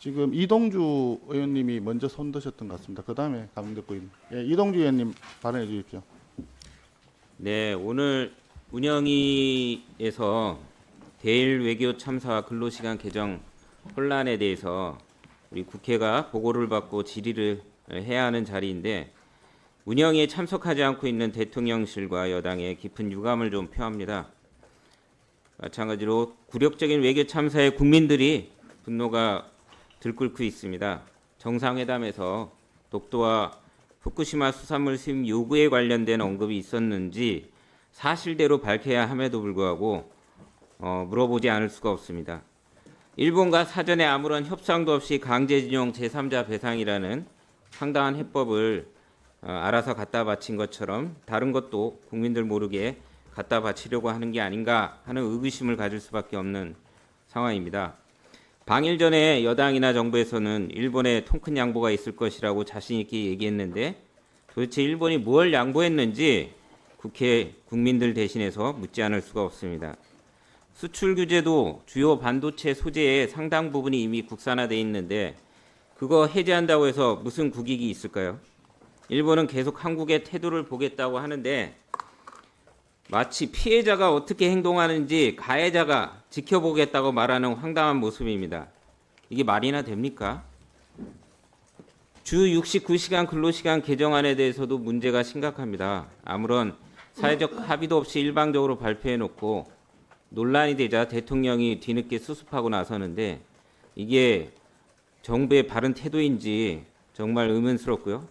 지금 이동주 의원님이 먼저 손 드셨던 것 같습니다. 그 다음에 강덕구 의원. 예, 이동주 의원님 발언해 주십시오. 네, 오늘 운영위에서 대일 외교 참사와 근로시간 개정 혼란에 대해서 우리 국회가 보고를 받고 질의를 해야 하는 자리인데 운영위에 참석하지 않고 있는 대통령실과 여당의 깊은 유감을 좀 표합니다. 마찬가지로 굴욕적인 외교 참사에 국민들이 분노가 들끓고 있습니다. 정상회담에서 독도와 후쿠시마 수산물 수입 요구에 관련된 언급이 있었는지 사실대로 밝혀야 함에도 불구하고 물어보지 않을 수가 없습니다. 일본과 사전에 아무런 협상도 없이 강제징용 제3자 배상이라는 황당한 해법을 알아서 갖다 바친 것처럼 다른 것도 국민들 모르게 갖다 바치려고 하는 게 아닌가 하는 의구심을 가질 수밖에 없는 상황입니다. 방일 전에 여당이나 정부에서는 일본에 통큰 양보가 있을 것이라고 자신 있게 얘기했는데 도대체 일본이 뭘 양보했는지 국회 국민들 대신해서 묻지 않을 수가 없습니다. 수출 규제도 주요 반도체 소재의 상당 부분이 이미 국산화돼 있는데 그거 해제한다고 해서 무슨 국익이 있을까요? 일본은 계속 한국의 태도를 보겠다고 하는데 마치 피해자가 어떻게 행동하는지 가해자가 지켜보겠다고 말하는 황당한 모습입니다. 이게 말이나 됩니까? 주 69시간 근로시간 개정안에 대해서도 문제가 심각합니다. 아무런 사회적 합의도 없이 일방적으로 발표해놓고 논란이 되자 대통령이 뒤늦게 수습하고 나서는데 이게 정부의 바른 태도인지 정말 의문스럽고요.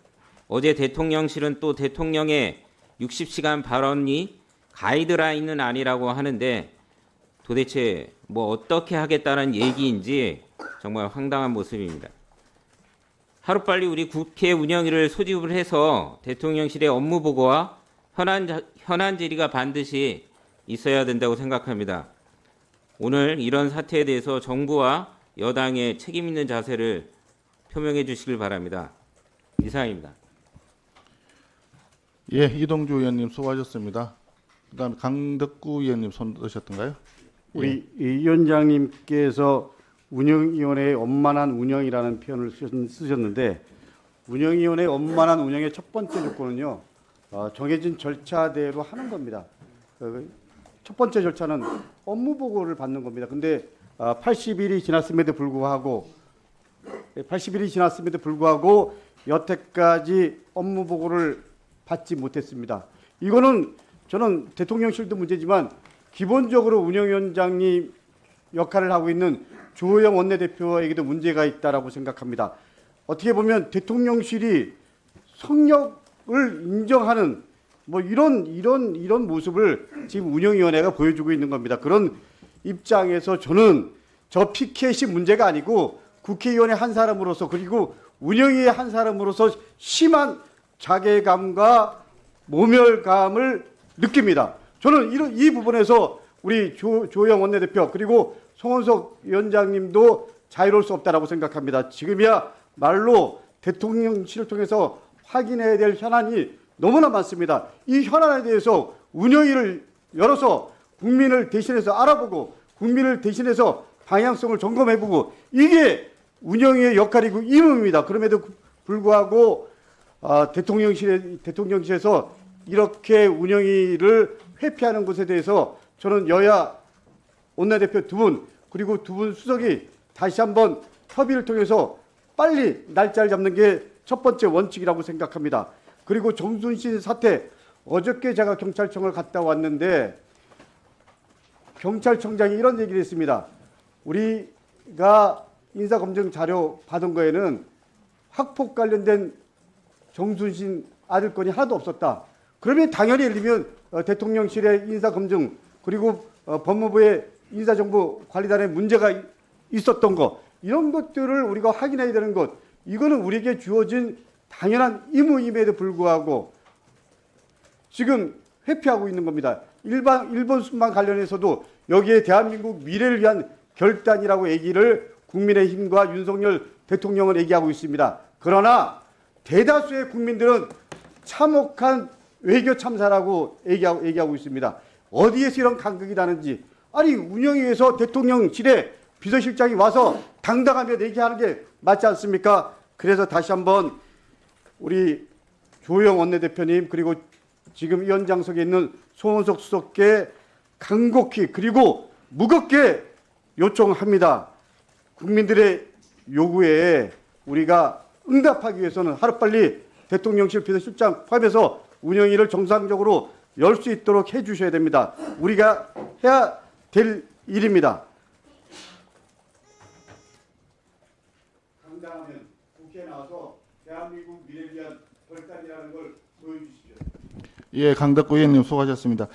어제 대통령실은 또 대통령의 60시간 발언이 가이드라인은 아니라고 하는데 도대체 뭐 어떻게 하겠다는 얘기인지 정말 황당한 모습입니다. 하루빨리 우리 국회 운영위를 소집을 해서 대통령실의 업무 보고와 현안 질의가 반드시 있어야 된다고 생각합니다. 오늘 이런 사태에 대해서 정부와 여당의 책임 있는 자세를 표명해 주시길 바랍니다. 이상입니다. 예, 이동주 의원님 수고하셨습니다. 그다음에 강덕구 의원님 손 드셨던가요? 우리 이 위원장님께서 운영위원회의 원만한 운영이라는 표현을 쓰셨는데 운영위원회의 원만한 운영의 첫 번째 조건은요 정해진 절차대로 하는 겁니다. 첫 번째 절차는 업무 보고를 받는 겁니다. 근데 80일이 지났음에도 불구하고 여태까지 업무 보고를 받지 못했습니다. 이거는 저는 대통령실도 문제지만 기본적으로 운영위원장님 역할을 하고 있는 주호영 원내대표에게도 문제가 있다라고 생각합니다. 어떻게 보면 대통령실이 성역을 인정하는 뭐 이런 모습을 지금 운영위원회가 보여주고 있는 겁니다. 그런 입장에서 저는 저 피켓이 문제가 아니고 국회의원의 한 사람으로서 그리고 운영위의 한 사람으로서 심한 자괴감과 모멸감을 느낍니다. 저는 이 부분에서 우리 조영 원내대표 그리고 송원석 위원장님도 자유로울 수 없다라고 생각합니다. 지금이야 말로 대통령실을 통해서 확인해야 될 현안이 너무나 많습니다. 이 현안에 대해서 운영위를 열어서 국민을 대신해서 알아보고 국민을 대신해서 방향성을 점검해보고 이게 운영위의 역할이고 임무입니다. 그럼에도 불구하고 대통령실에서 이렇게 운영위를 회피하는 것에 대해서 저는 여야 원내대표 두 분 그리고 두 분 수석이 다시 한번 협의를 통해서 빨리 날짜를 잡는 게 첫 번째 원칙이라고 생각합니다. 그리고 정순신 사태 어저께 제가 경찰청을 갔다 왔는데 경찰청장이 이런 얘기를 했습니다. 우리가 인사검증 자료 받은 거에는 학폭 관련된 정순신 아들 건이 하나도 없었다. 그러면 당연히 예를 들면 대통령실의 인사검증 그리고 법무부의 인사정보관리단에 문제가 있었던 것 이런 것들을 우리가 확인해야 되는 것 이거는 우리에게 주어진 당연한 의무임에도 불구하고 지금 회피하고 있는 겁니다. 일본 순방 관련해서도 여기에 대한민국 미래를 위한 결단이라고 얘기를 국민의힘과 윤석열 대통령은 얘기하고 있습니다. 그러나 대다수의 국민들은 참혹한 외교 참사라고 얘기하고 있습니다. 어디에서 이런 간극이 나는지 아니 운영위에서 대통령실에 비서실장이 와서 당당하게 얘기하는 게 맞지 않습니까? 그래서 다시 한번 우리 조영 원내대표님 그리고 지금 위원장석에 있는 송원석 수석께 간곡히 그리고 무겁게 요청합니다. 국민들의 요구에 우리가 응답하기 위해서는 하루빨리 대통령실 비서실장 포함해서 운영위를 정상적으로 열 수 있도록 해주셔야 됩니다. 우리가 해야 될 일입니다. 당당하면 국회에 나와서 대한민국 미래를 위한 결단이라는 걸 보여주십시오. 예, 강덕구 의원님 수고하셨습니다.